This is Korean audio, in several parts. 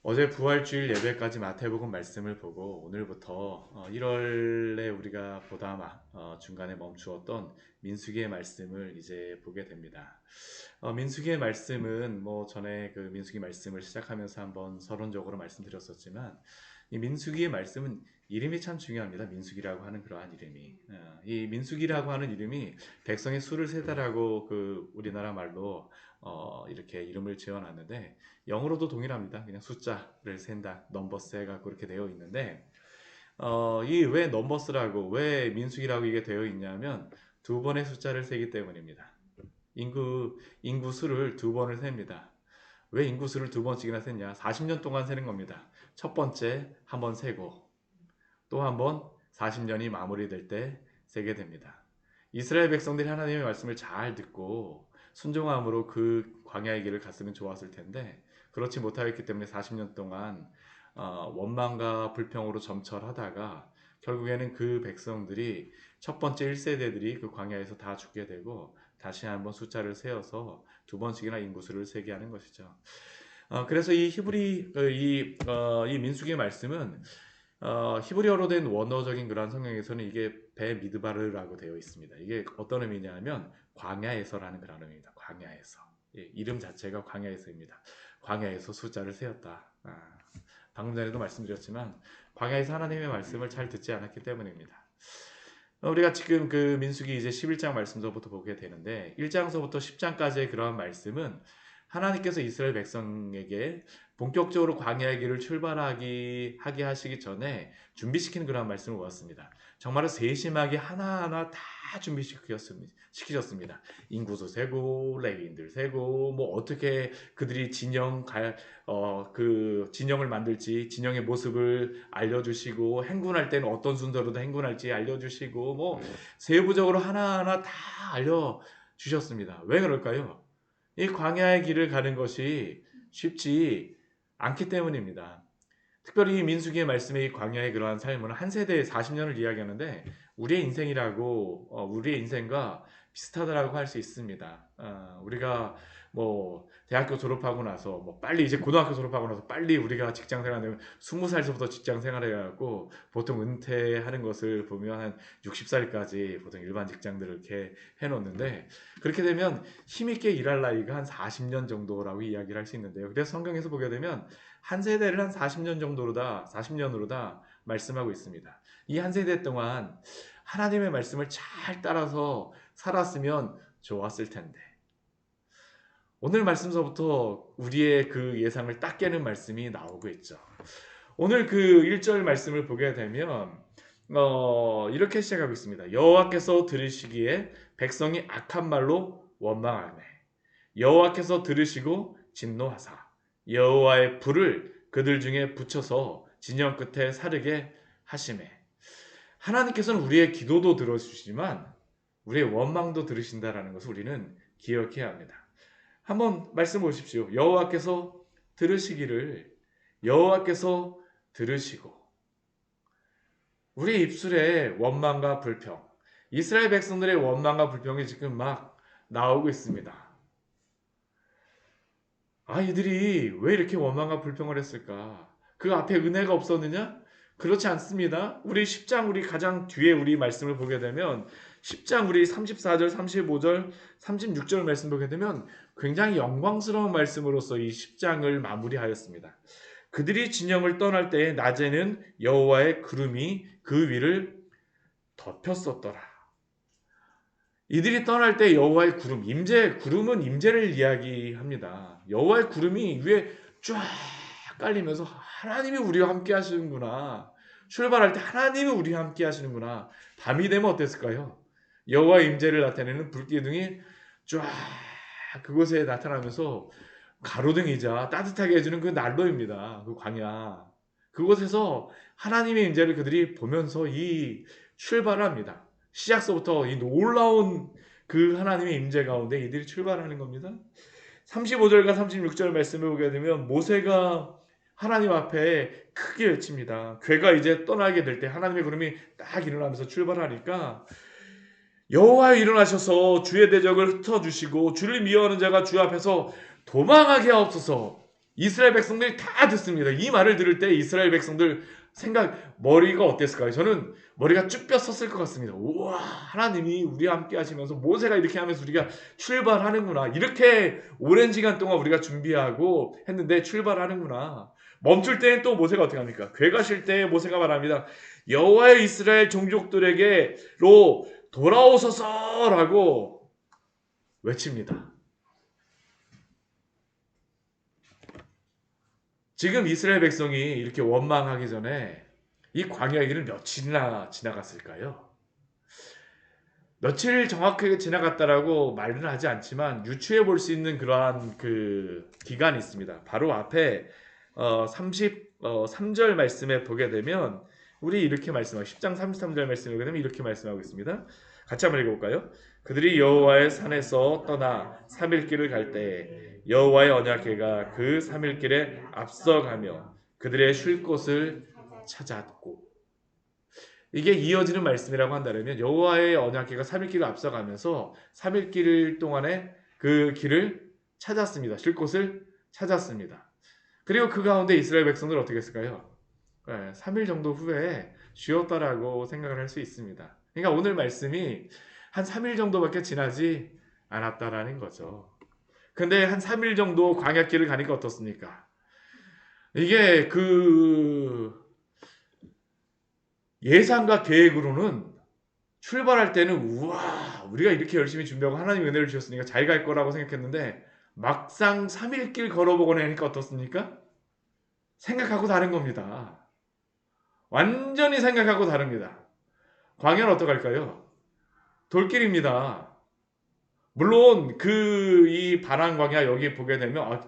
어제 부활주일 예배까지 마태복음 말씀을 보고 오늘부터 1월에 우리가 보다 중간에 멈추었던 민수기의 말씀을 이제 보게 됩니다. 민수기의 말씀은 뭐 전에 그 민수기 말씀을 시작하면서 한번 서론적으로 말씀드렸었지만 이 민수기의 말씀은 이름이 참 중요합니다. 민수기라고 하는 그러한 이름이 이 민수기라고 하는 이름이 백성의 수를 세다라고 그 우리나라 말로 이렇게 이름을 지어놨는데 영어로도 동일합니다. 그냥 숫자를 센다, 넘버스 해갖고 그렇게 되어 있는데 이 왜 넘버스라고 왜 민수기라고 이게 되어 있냐면 두 번의 숫자를 세기 때문입니다. 인구수를 두 번을 셉니다. 왜 인구수를 두 번씩이나 셌냐? 40년 동안 세는 겁니다. 첫 번째 한번 세고 또 한 번 40년이 마무리될 때 세게 됩니다. 이스라엘 백성들이 하나님의 말씀을 잘 듣고 순종함으로 그 광야의 길을 갔으면 좋았을 텐데 그렇지 못하였기 때문에 40년 동안 원망과 불평으로 점철하다가 결국에는 그 백성들이 첫 번째 1세대들이 그 광야에서 다 죽게 되고 다시 한번 숫자를 세어서 두 번씩이나 인구수를 세게 하는 것이죠. 그래서 이 히브리 이 민수기의 말씀은 히브리어로 된 원어적인 그런 성경에서는 이게 베 미드바르라고 되어 있습니다. 이게 어떤 의미냐면 광야에서라는 그런 의미입니다. 광야에서. 예, 이름 자체가 광야에서입니다. 광야에서 숫자를 세었다. 방금 전에도 말씀드렸지만 광야에서 하나님의 말씀을 잘 듣지 않았기 때문입니다. 우리가 지금 그 민수기 이제 11장 말씀서부터 보게 되는데 1장서부터 10장까지의 그러한 말씀은 하나님께서 이스라엘 백성에게 본격적으로 광야의 길을 하게 하시기 전에 준비시키는 그러한 말씀을 보았습니다. 정말 세심하게 하나하나 다 시키셨습니다. 인구수 세고 레위인들 세고 뭐 어떻게 그들이 그 진영을 만들지 진영의 모습을 알려주시고 행군할 때는 어떤 순서로 행군할지 알려주시고 뭐 세부적으로 하나하나 다 알려주셨습니다. 왜 그럴까요? 이 광야의 길을 가는 것이 쉽지 않기 때문입니다. 특별히 이 민수기의 말씀의 이 광야의 그러한 삶은 한 세대의 40년을 이야기하는데 우리의 인생과 비슷하다라고 할 수 있습니다. 우리가 뭐 대학교 졸업하고 나서 뭐 빨리 이제 고등학교 졸업하고 나서 빨리 우리가 직장 생활하면 20살부터 직장 생활해갖고 보통 은퇴하는 것을 보면 한 60살까지 보통 일반 직장들을 이렇게 해놓는데 그렇게 되면 힘있게 일할 나이가 한 40년 정도라고 이야기를 할 수 있는데요. 그래서 성경에서 보게 되면 한 세대를 한 40년으로다 말씀하고 있습니다. 이 한 세대 동안 하나님의 말씀을 잘 따라서 살았으면 좋았을 텐데. 오늘 말씀서부터 우리의 그 예상을 딱 깨는 말씀이 나오고 있죠. 오늘 그 1절 말씀을 보게 되면 이렇게 시작하고 있습니다. 여호와께서 들으시기에 백성이 악한 말로 원망하네. 여호와께서 들으시고 진노하사 여호와의 불을 그들 중에 붙여서 진영 끝에 사르게 하시매. 하나님께서는 우리의 기도도 들어주시지만 우리의 원망도 들으신다라는 것을 우리는 기억해야 합니다. 한번 말씀 보십시오. 여호와께서 들으시고 우리 입술에 원망과 불평, 이스라엘 백성들의 원망과 불평이 지금 막 나오고 있습니다. 이들이 왜 이렇게 원망과 불평을 했을까? 그 앞에 은혜가 없었느냐? 그렇지 않습니다. 우리 10장 우리 가장 뒤에 우리 말씀을 보게 되면 10장 우리 34절, 35절, 36절 말씀 보게 되면 굉장히 영광스러운 말씀으로서 이 10장을 마무리하였습니다. 그들이 진영을 떠날 때에 낮에는 여호와의 구름이 그 위를 덮였었더라. 이들이 떠날 때 여호와의 구름은 임재를 이야기합니다. 여호와의 구름이 위에 쫙 깔리면서 하나님이 우리와 함께 하시는구나. 출발할 때 하나님이 우리와 함께 하시는구나. 밤이 되면 어땠을까요? 여호와의 임재를 나타내는 불기둥이 쫙 그곳에 나타나면서 가로등이자 따뜻하게 해주는 그 난로입니다. 그 광야. 그곳에서 하나님의 임재를 그들이 보면서 이 출발합니다. 시작서부터 이 놀라운 그 하나님의 임재 가운데 이들이 출발하는 겁니다. 35절과 36절 말씀을 보게 되면 모세가 하나님 앞에 크게 외칩니다. 괴가 이제 떠나게 될 때 하나님의 구름이 딱 일어나면서 출발하니까 여호와여 일어나셔서 주의 대적을 흩어주시고 주를 미워하는 자가 주 앞에서 도망하게 하옵소서. 이스라엘 백성들이 다 듣습니다. 이 말을 들을 때 이스라엘 백성들 머리가 어땠을까요? 저는 머리가 쭉 뼈 섰을 것 같습니다. 우와, 하나님이 우리와 함께 하시면서 모세가 이렇게 하면서 우리가 출발하는구나. 이렇게 오랜 시간 동안 우리가 준비하고 했는데 출발하는구나. 멈출 때는 또 모세가 어떻게 합니까? 괴가실 때 모세가 말합니다. 여호와의 이스라엘 종족들에게로 돌아오소서라고 외칩니다. 지금 이스라엘 백성이 이렇게 원망하기 전에 이 광야의 길을 며칠이나 지나갔을까요? 며칠 정확하게 지나갔다라고 말은 하지 않지만 유추해 볼 수 있는 그러한 그 기간이 있습니다. 바로 앞에 33절 말씀에 보게 되면 우리 이렇게 말씀하고 10장 33절 말씀에 보게 되면 이렇게 말씀하고 있습니다. 같이 한번 읽어볼까요? 그들이 여호와의 산에서 떠나 3일 길을 갈 때 여호와의 언약궤가 그 3일 길에 앞서가며 그들의 쉴 곳을 찾았고, 이게 이어지는 말씀이라고 한다면 여호와의 언약궤가 3일 길을 앞서가면서 3일 길 동안에 그 길을 찾았습니다. 쉴 곳을 찾았습니다. 그리고 그 가운데 이스라엘 백성들은 어떻게 했을까요? 3일 정도 후에 쉬었다라고 생각을 할 수 있습니다. 그러니까 오늘 말씀이 한 3일 정도밖에 지나지 않았다라는 거죠. 근데 한 3일 정도 광야길을 가니까 어떻습니까? 이게 그 예상과 계획으로는 출발할 때는 우와, 우리가 이렇게 열심히 준비하고 하나님 은혜를 주셨으니까 잘 갈 거라고 생각했는데 막상 3일 길 걸어보고 나니까 어떻습니까? 생각하고 다른 겁니다. 완전히 생각하고 다릅니다. 광야는 어떡할까요? 돌길입니다. 물론 이 바란 광야 여기 보게 되면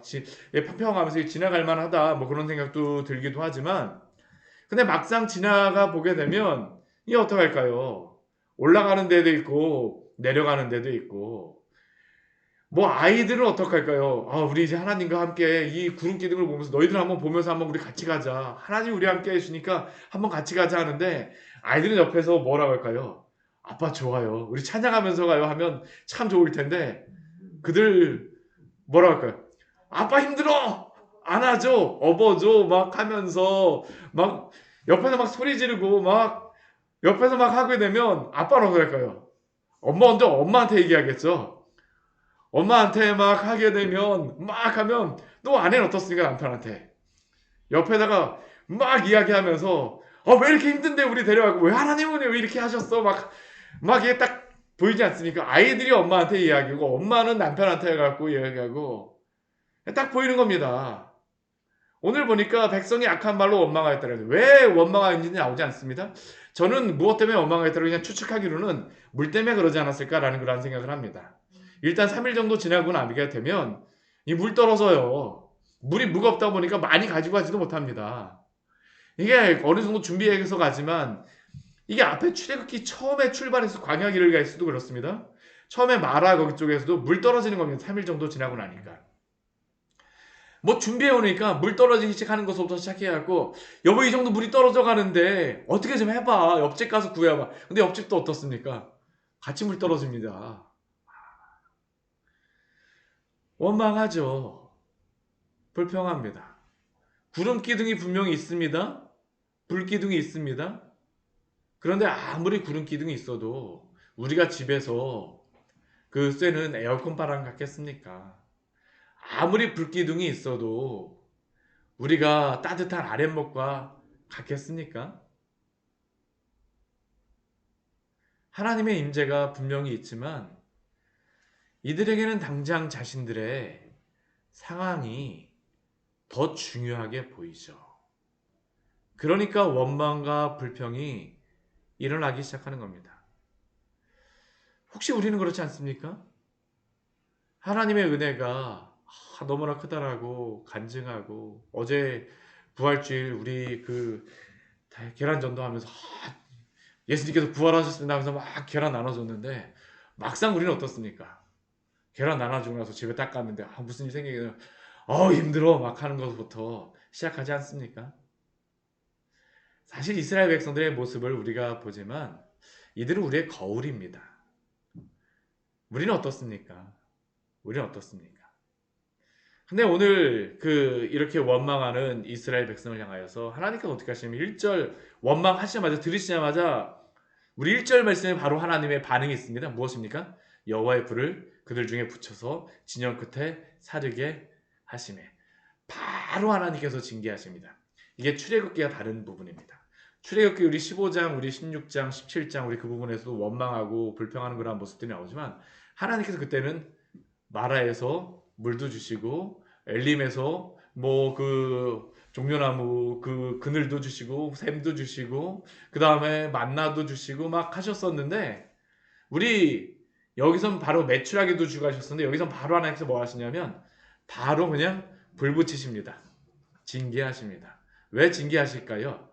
평평하면서 지나갈 만하다 뭐 그런 생각도 들기도 하지만, 근데 막상 지나가 보게 되면 이게 어떡할까요? 올라가는 데도 있고 내려가는 데도 있고, 뭐 아이들은 어떡할까요? 우리 이제 하나님과 함께 이 구름 기둥을 보면서 너희들 한번 보면서 한번 우리 같이 가자. 하나님 우리 함께 해주니까 한번 같이 가자 하는데 아이들은 옆에서 뭐라고 할까요? 아빠 좋아요. 우리 찬양하면서 가요 하면 참 좋을 텐데 그들 뭐라고 할까요? 아빠 힘들어! 안아줘! 업어줘! 막 하면서 막 옆에서 막 소리 지르고 막 옆에서 막 하게 되면 아빠는 어떻게 할까요? 엄마 먼저 엄마한테 얘기하겠죠. 엄마한테 막 하게 되면 막 하면 또 아내는 어떻습니까? 남편한테 옆에다가 막 이야기하면서 왜 이렇게 힘든데 우리 데려가고 왜 하나님은 왜 이렇게 하셨어? 막 이게 딱 보이지 않습니까? 아이들이 엄마한테 이야기하고 엄마는 남편한테 해갖고 이야기하고 딱 보이는 겁니다. 오늘 보니까 백성이 악한 말로 원망하였다는, 왜 원망하였는지 나오지 않습니다. 저는 무엇 때문에 원망하였다고 그냥 추측하기로는 물 때문에 그러지 않았을까라는 그런 생각을 합니다. 일단 3일 정도 지나고 나게 되면 이 물 떨어져요. 물이 무겁다 보니까 많이 가지고 가지도 못합니다. 이게 어느 정도 준비해서 가지만 이게 앞에 출애굽기 처음에 출발해서 광야길을 갈 수도 그렇습니다. 처음에 마라 거기 쪽에서도 물 떨어지는 겁니다. 3일 정도 지나고 나니까. 뭐 준비해 오니까 물 떨어지기 시작하는 것부터 시작해갖고 여보 이 정도 물이 떨어져 가는데 어떻게 좀 해봐. 옆집 가서 구해봐. 근데 옆집도 어떻습니까? 같이 물 떨어집니다. 원망하죠. 불평합니다. 구름 기둥이 분명히 있습니다. 불 기둥이 있습니다. 그런데 아무리 구름 기둥이 있어도 우리가 집에서 그 쐬는 에어컨 바람 같겠습니까? 아무리 불 기둥이 있어도 우리가 따뜻한 아랫목과 같겠습니까? 하나님의 임재가 분명히 있지만 이들에게는 당장 자신들의 상황이 더 중요하게 보이죠. 그러니까 원망과 불평이 일어나기 시작하는 겁니다. 혹시 우리는 그렇지 않습니까? 하나님의 은혜가 너무나 크다라고 간증하고, 어제 부활주일 우리 계란전도 하면서 예수님께서 부활하셨습니다 하면서 막 계란 나눠줬는데 막상 우리는 어떻습니까? 계란 나눠주고 나서 집에 딱 갔는데 무슨 일 생기면 힘들어 막 하는 것부터 시작하지 않습니까? 사실 이스라엘 백성들의 모습을 우리가 보지만 이들은 우리의 거울입니다. 우리는 어떻습니까? 우리는 어떻습니까? 근데 오늘 이렇게 원망하는 이스라엘 백성을 향하여서 하나님께서 어떻게 하시냐면 1절 원망하시자마자 들으시자마자 우리 1절 말씀에 바로 하나님의 반응이 있습니다. 무엇입니까? 여호와의 불을 그들 중에 붙여서 진영 끝에 사르게 하시매. 바로 하나님께서 징계하십니다. 이게 출애굽기와 다른 부분입니다. 출애굽기 우리 15장, 우리 16장, 17장 우리 그 부분에서도 원망하고 불평하는 그런 모습들이 나오지만 하나님께서 그때는 마라에서 물도 주시고 엘림에서 뭐 종려나무 그늘도 주시고 샘도 주시고 그 다음에 만나도 주시고 막 하셨었는데 우리 여기선 바로 매출하기도 주고 하셨었는데 여기선 바로 하나님께서 뭐 하시냐면 바로 그냥 불 붙이십니다. 징계하십니다. 왜 징계하실까요?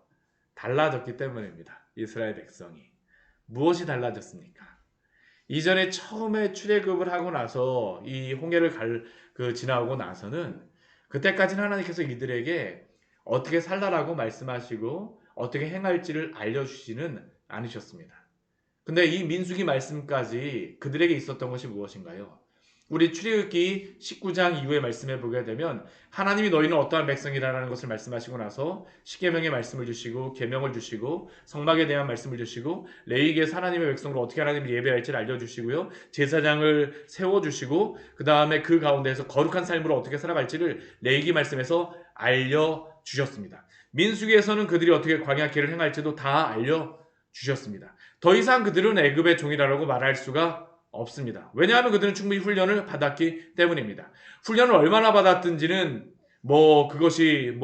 달라졌기 때문입니다. 이스라엘 백성이. 무엇이 달라졌습니까? 이전에 처음에 출애굽을 하고 나서 이 홍해를 지나고 나서는 그때까지는 하나님께서 이들에게 어떻게 살라라고 말씀하시고 어떻게 행할지를 알려주시는 않으셨습니다. 근데 이 민수기 말씀까지 그들에게 있었던 것이 무엇인가요? 우리 출애굽기 19장 이후의 말씀에 보게 되면 하나님이 너희는 어떠한 백성이라는 것을 말씀하시고 나서 십계명의 말씀을 주시고 계명을 주시고 성막에 대한 말씀을 주시고 레위기에서 하나님의 백성으로 어떻게 하나님을 예배할지를 알려주시고요. 제사장을 세워주시고 그 다음에 그 가운데에서 거룩한 삶으로 어떻게 살아갈지를 레위기 말씀에서 알려주셨습니다. 민수기에서는 그들이 어떻게 광야길을 행할지도 다 알려주셨습니다. 더 이상 그들은 애굽의 종이라고 말할 수가 없습니다. 왜냐하면 그들은 충분히 훈련을 받았기 때문입니다. 훈련을 얼마나 받았든지는 그것이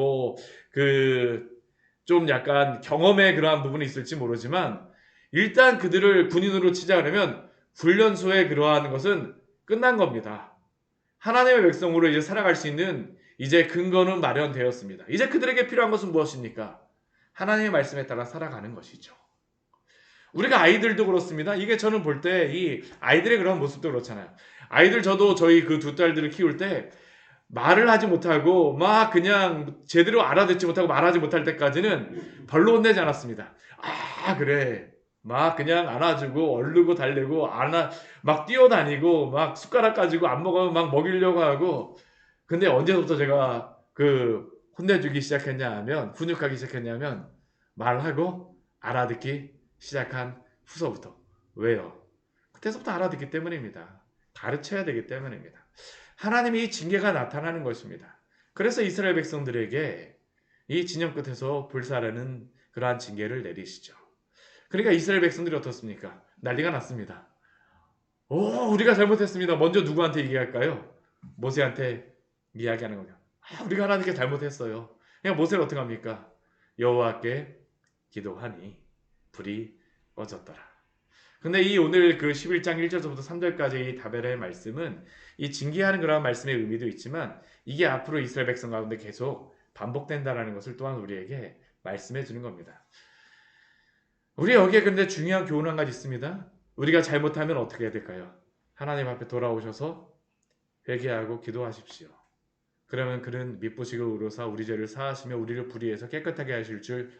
좀 약간 경험의 그러한 부분이 있을지 모르지만 일단 그들을 군인으로 치자 그러면 훈련소의 그러한 것은 끝난 겁니다. 하나님의 백성으로 이제 살아갈 수 있는 이제 근거는 마련되었습니다. 이제 그들에게 필요한 것은 무엇입니까? 하나님의 말씀에 따라 살아가는 것이죠. 우리가 아이들도 그렇습니다. 이게 저는 볼 때 이 아이들의 그런 모습도 그렇잖아요. 저도 저희 그 두 딸들을 키울 때 말을 하지 못하고 막 그냥 제대로 알아듣지 못하고 말하지 못할 때까지는 별로 혼내지 않았습니다. 아 그래 막 그냥 안아주고 얼르고 달래고 막 뛰어다니고 막 숟가락 가지고 안 먹으면 막 먹이려고 하고 근데 언제부터 제가 혼내주기 시작했냐 하면 훈육하기 시작했냐면 말하고 알아듣기 시작한 후서부터. 왜요? 그때서부터 알아듣기 때문입니다. 가르쳐야 되기 때문입니다. 하나님이 이 징계가 나타나는 것입니다. 그래서 이스라엘 백성들에게 이 진영 끝에서 불사르는 그러한 징계를 내리시죠. 그러니까 이스라엘 백성들이 어떻습니까? 난리가 났습니다. 우리가 잘못했습니다. 먼저 누구한테 얘기할까요? 모세한테 이야기하는 거죠. 우리가 하나님께 잘못했어요. 그냥 모세는 어떻게 합니까? 여호와께 기도하니 불이 꺼졌더라. 근데 이 오늘 11장 1절부터 3절까지 이 다벨의 말씀은 이 징계하는 그런 말씀의 의미도 있지만 이게 앞으로 이스라엘 백성 가운데 계속 반복된다라는 것을 또한 우리에게 말씀해 주는 겁니다. 우리 여기에 근데 중요한 교훈 한 가지 있습니다. 우리가 잘못하면 어떻게 해야 될까요? 하나님 앞에 돌아오셔서 회개하고 기도하십시오. 그러면 그는 미쁘시고 의로사 우리 죄를 사하시며 우리를 불의해서 깨끗하게 하실 줄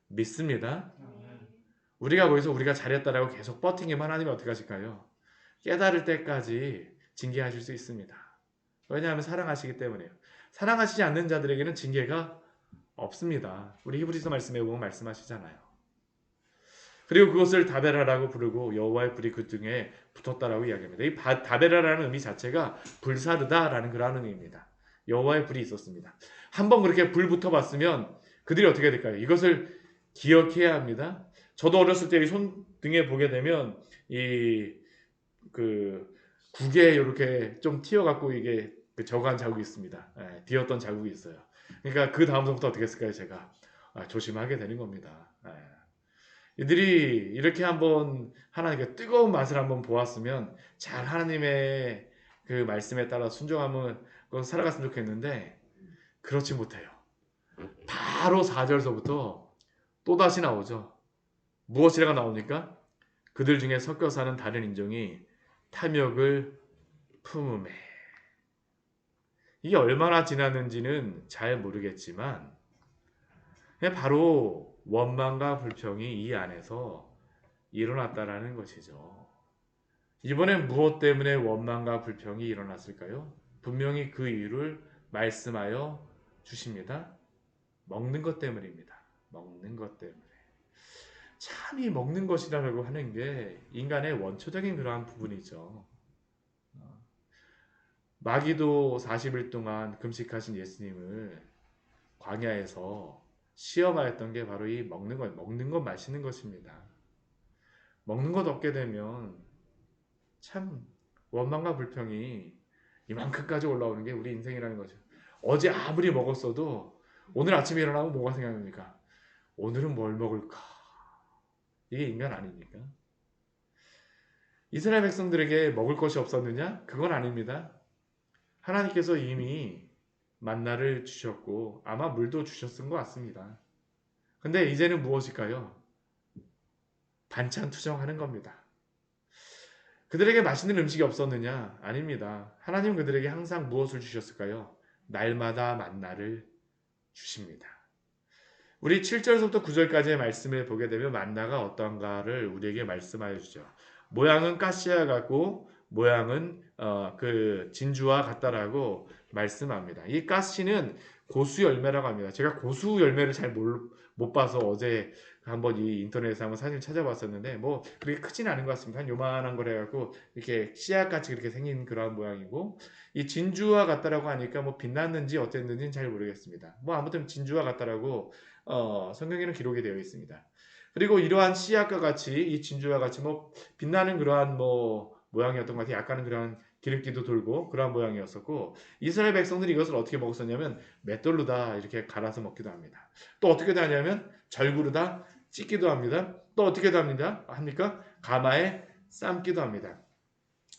믿습니다. 우리가 거기서 우리가 잘했다라고 계속 버팅기면 하나님이 어떻게 하실까요? 깨달을 때까지 징계하실 수 있습니다. 왜냐하면 사랑하시기 때문에요. 사랑하시지 않는 자들에게는 징계가 없습니다. 우리 히브리서 말씀에 보면 말씀하시잖아요. 그리고 그것을 다베라라고 부르고 여호와의 불이 그 등에 붙었다라고 이야기합니다. 이 다베라라는 의미 자체가 불사르다라는 그런 의미입니다. 여호와의 불이 있었습니다. 한번 그렇게 불 붙어봤으면 그들이 어떻게 될까요? 이것을 기억해야 합니다. 저도 어렸을 때 이 손등에 보게 되면 국에 이렇게 좀 튀어갖고 이게 저간 자국이 있습니다. 뒤었던 자국이 있어요. 그러니까 그 다음부터 어떻게 했을까요? 제가 조심하게 되는 겁니다. 이들이 이렇게 한번 하나님께 뜨거운 맛을 한번 보았으면 잘 하나님의 그 말씀에 따라 순종하면 살아갔으면 좋겠는데 그렇지 못해요. 바로 4절서부터 또다시 나오죠. 무엇이라고 나옵니까? 그들 중에 섞여 사는 다른 인종이 탐욕을 품음에. 이게 얼마나 지났는지는 잘 모르겠지만 바로 원망과 불평이 이 안에서 일어났다라는 것이죠. 이번엔 무엇 때문에 원망과 불평이 일어났을까요? 분명히 그 이유를 말씀하여 주십니다. 먹는 것 때문입니다. 먹는 것 때문에. 참 이 먹는 것이라고 하는 게 인간의 원초적인 그러한 부분이죠. 마귀도 40일 동안 금식하신 예수님을 광야에서 시험하였던 게 바로 이 먹는 것 마시는 것입니다. 먹는 것 얻게 되면 참 원망과 불평이 이만큼까지 올라오는 게 우리 인생이라는 거죠. 어제 아무리 먹었어도 오늘 아침에 일어나면 뭐가 생각납니까? 오늘은 뭘 먹을까? 이게 인간 아닙니까? 이스라엘 백성들에게 먹을 것이 없었느냐? 그건 아닙니다. 하나님께서 이미 만나를 주셨고 아마 물도 주셨은 것 같습니다. 근데 이제는 무엇일까요? 반찬 투정하는 겁니다. 그들에게 맛있는 음식이 없었느냐? 아닙니다. 하나님은 그들에게 항상 무엇을 주셨을까요? 날마다 만나를 주십니다. 우리 7절부터 9절까지의 말씀을 보게 되면 만나가 어떤가를 우리에게 말씀하여 주죠. 모양은 가시와 같고 모양은 그 진주와 같다라고 말씀합니다. 이 가시는 고수 열매라고 합니다. 제가 고수 열매를 잘 못 봐서 어제 한번 이 인터넷에서 한번 사진 찾아봤었는데 뭐 그렇게 크진 않은 것 같습니다. 한 요만한 거래 갖고 이렇게 씨앗같이 그렇게 생긴 그런 모양이고 이 진주와 같다라고 하니까 뭐 빛났는지 어땠는지는 잘 모르겠습니다. 뭐 아무튼 진주와 같다라고 성경에는 기록이 되어 있습니다. 그리고 이러한 씨앗과 같이 이 진주와 같이 뭐 빛나는 그러한 뭐 모양이었던 것 같아요. 약간은 그런 기름기도 돌고 그러한 모양이었었고 이스라엘 백성들이 이것을 어떻게 먹었었냐면 맷돌로다 이렇게 갈아서 먹기도 합니다. 또 어떻게 하냐면 절구로다 찢기도 합니다. 또 어떻게도 합니까? 가마에 삶기도 합니다.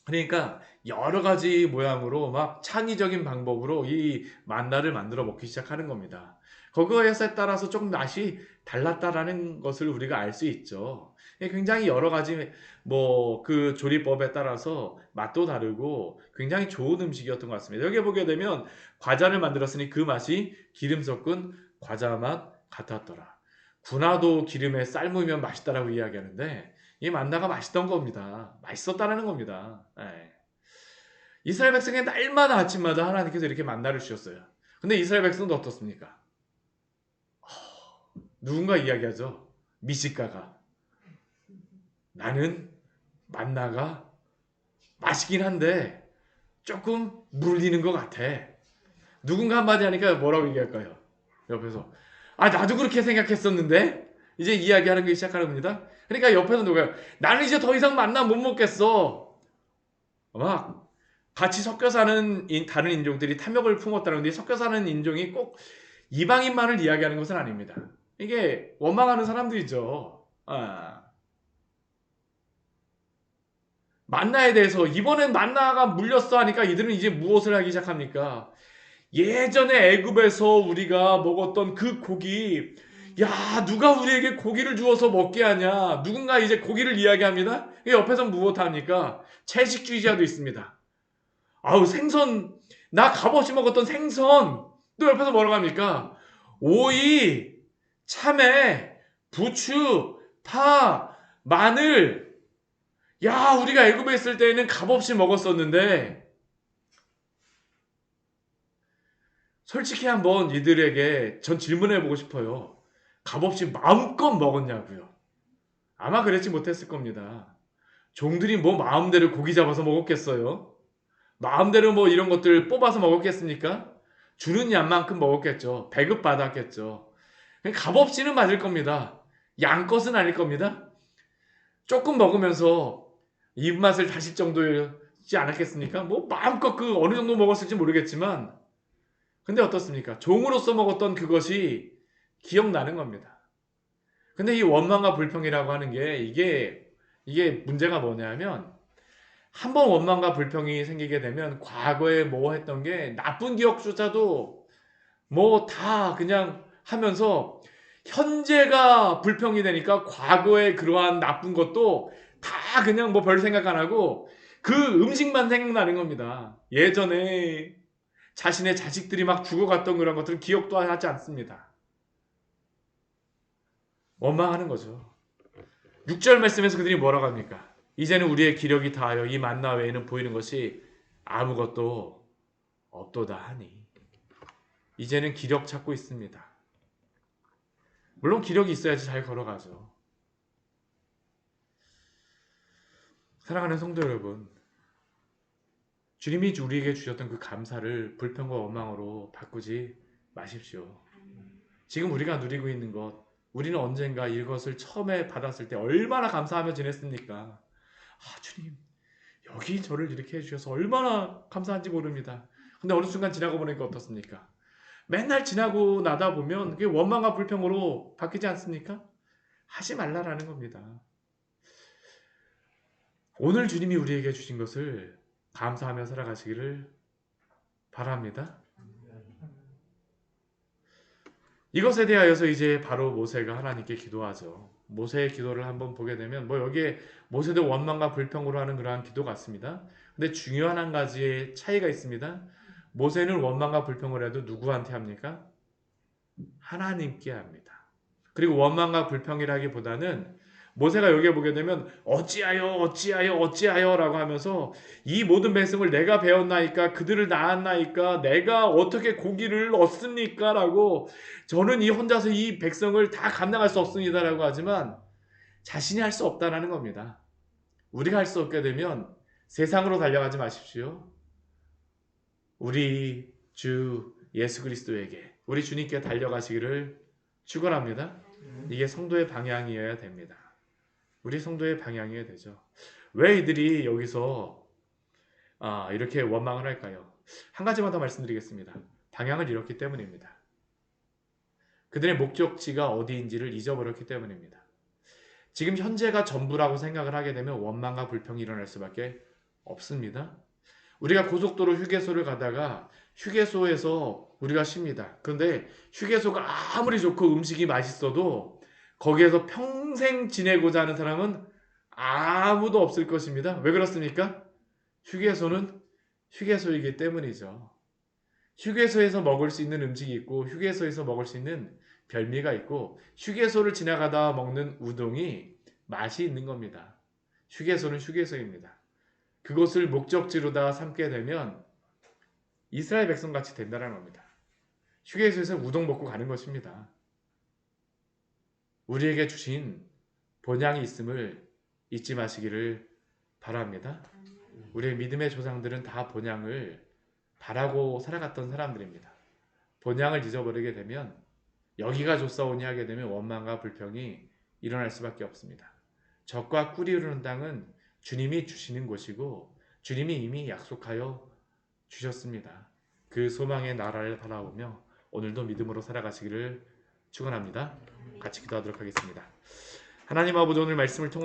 그러니까 여러 가지 모양으로 막 창의적인 방법으로 이 만나를 만들어 먹기 시작하는 겁니다. 그거에 따라서 조금 맛이 달랐다라는 것을 우리가 알 수 있죠. 굉장히 여러 가지 뭐 그 조리법에 따라서 맛도 다르고 굉장히 좋은 음식이었던 것 같습니다. 여기 보게 되면 과자를 만들었으니 그 맛이 기름 섞은 과자 맛 같았더라. 군화도 기름에 삶으면 맛있다라고 이야기하는데 이 만나가 맛있던 겁니다. 맛있었다라는 겁니다. 예. 이스라엘 백성의 날마다 아침마다 하나님께서 이렇게 만나를 주셨어요. 근데 이스라엘 백성도 어떻습니까? 누군가 이야기하죠. 미식가가 나는 만나가 맛있긴 한데 조금 물리는 것 같아. 누군가 한마디 하니까 뭐라고 얘기할까요? 옆에서 나도 그렇게 생각했었는데 이제 이야기하는 게 시작하는 겁니다. 그러니까 옆에서 누가 나는 이제 더 이상 만나 못 먹겠어. 막 같이 섞여 사는 다른 인종들이 탐욕을 품었다는데 섞여 사는 인종이 꼭 이방인만을 이야기하는 것은 아닙니다. 이게 원망하는 사람들이죠. 만나에 대해서 이번엔 만나가 물렸어 하니까 이들은 이제 무엇을 하기 시작합니까? 예전에 애굽에서 우리가 먹었던 그 고기, 야 누가 우리에게 고기를 주어서 먹게 하냐? 누군가 이제 고기를 이야기합니다. 옆에서 무엇합니까? 채식주의자도 있습니다. 아우 생선 나 값없이 먹었던 생선 또 옆에서 뭐라고 합니까? 오이, 참외, 부추, 파, 마늘. 야 우리가 애굽에 있을 때에는 값없이 먹었었는데 솔직히 한번 이들에게 전 질문해보고 싶어요. 값없이 마음껏 먹었냐고요. 아마 그랬지 못했을 겁니다. 종들이 뭐 마음대로 고기 잡아서 먹었겠어요? 마음대로 뭐 이런 것들 뽑아서 먹었겠습니까? 주는 양만큼 먹었겠죠. 배급받았겠죠. 값없이는 맞을 겁니다. 양껏은 아닐 겁니다. 조금 먹으면서 입맛을 다실 정도이지 않았겠습니까? 뭐 마음껏 그 어느 정도 먹었을지 모르겠지만 근데 어떻습니까? 종으로서 먹었던 그것이 기억나는 겁니다. 근데 이 원망과 불평이라고 하는 게 이게 문제가 뭐냐면 한번 원망과 불평이 생기게 되면 과거에 뭐 했던 게 나쁜 기억조차도 뭐 다 그냥 하면서 현재가 불평이 되니까 과거의 그러한 나쁜 것도 다 그냥 뭐 별 생각 안 하고 그 음식만 생각나는 겁니다. 예전에 자신의 자식들이 막 죽어갔던 그런 것들은 기억도 하지 않습니다. 원망하는 거죠. 6절 말씀에서 그들이 뭐라고 합니까? 이제는 우리의 기력이 다하여 이 만나 외에는 보이는 것이 아무것도 없도다 하니. 이제는 기력 찾고 있습니다. 물론 기력이 있어야지 잘 걸어가죠. 사랑하는 성도 여러분, 주님이 우리에게 주셨던 그 감사를 불평과 원망으로 바꾸지 마십시오. 지금 우리가 누리고 있는 것, 우리는 언젠가 이것을 처음에 받았을 때 얼마나 감사하며 지냈습니까? 아, 주님, 여기 저를 이렇게 해주셔서 얼마나 감사한지 모릅니다. 근데 어느 순간 지나고 보니까 어떻습니까? 맨날 지나고 나다 보면 그게 원망과 불평으로 바뀌지 않습니까? 하지 말라라는 겁니다. 오늘 주님이 우리에게 주신 것을 감사하며 살아가시기를 바랍니다. 이것에 대하여서 이제 바로 모세가 하나님께 기도하죠. 모세의 기도를 한번 보게 되면 여기에 모세도 원망과 불평으로 하는 그러한 기도 같습니다. 근데 중요한 한 가지의 차이가 있습니다. 모세는 원망과 불평을 해도 누구한테 합니까? 하나님께 합니다. 그리고 원망과 불평이라기보다는 모세가 여기에 보게 되면 어찌하여 라고 하면서 이 모든 백성을 내가 배웠나이까 그들을 낳았나이까 내가 어떻게 고기를 얻습니까 라고 저는 이 혼자서 이 백성을 다 감당할 수 없습니다 라고 하지만 자신이 할 수 없다는 겁니다. 우리가 할 수 없게 되면 세상으로 달려가지 마십시오. 우리 주 예수 그리스도에게 우리 주님께 달려가시기를 축원합니다. 이게 성도의 방향이어야 됩니다. 우리 성도의 방향이어야 되죠. 왜 이들이 여기서 이렇게 원망을 할까요? 한 가지만 더 말씀드리겠습니다. 방향을 잃었기 때문입니다. 그들의 목적지가 어디인지를 잊어버렸기 때문입니다. 지금 현재가 전부라고 생각을 하게 되면 원망과 불평이 일어날 수밖에 없습니다. 우리가 고속도로 휴게소를 가다가 휴게소에서 우리가 쉽니다. 그런데 휴게소가 아무리 좋고 음식이 맛있어도 거기에서 평생 지내고자 하는 사람은 아무도 없을 것입니다. 왜 그렇습니까? 휴게소는 휴게소이기 때문이죠. 휴게소에서 먹을 수 있는 음식이 있고 휴게소에서 먹을 수 있는 별미가 있고 휴게소를 지나가다 먹는 우동이 맛이 있는 겁니다. 휴게소는 휴게소입니다. 그것을 목적지로다 삼게 되면 이스라엘 백성같이 된다는 겁니다. 휴게소에서 우동 먹고 가는 것입니다. 우리에게 주신 본향이 있음을 잊지 마시기를 바랍니다. 우리의 믿음의 조상들은 다 본향을 바라고 살아갔던 사람들입니다. 본향을 잊어버리게 되면 여기가 좋사오니 하게 되면 원망과 불평이 일어날 수밖에 없습니다. 적과 꿀이 흐르는 땅은 주님이 주시는 곳이고 주님이 이미 약속하여 주셨습니다. 그 소망의 나라를 바라보며 오늘도 믿음으로 살아가시기를 축원합니다. 같이 기도하도록 하겠습니다. 하나님 아버지, 오늘 말씀을 통해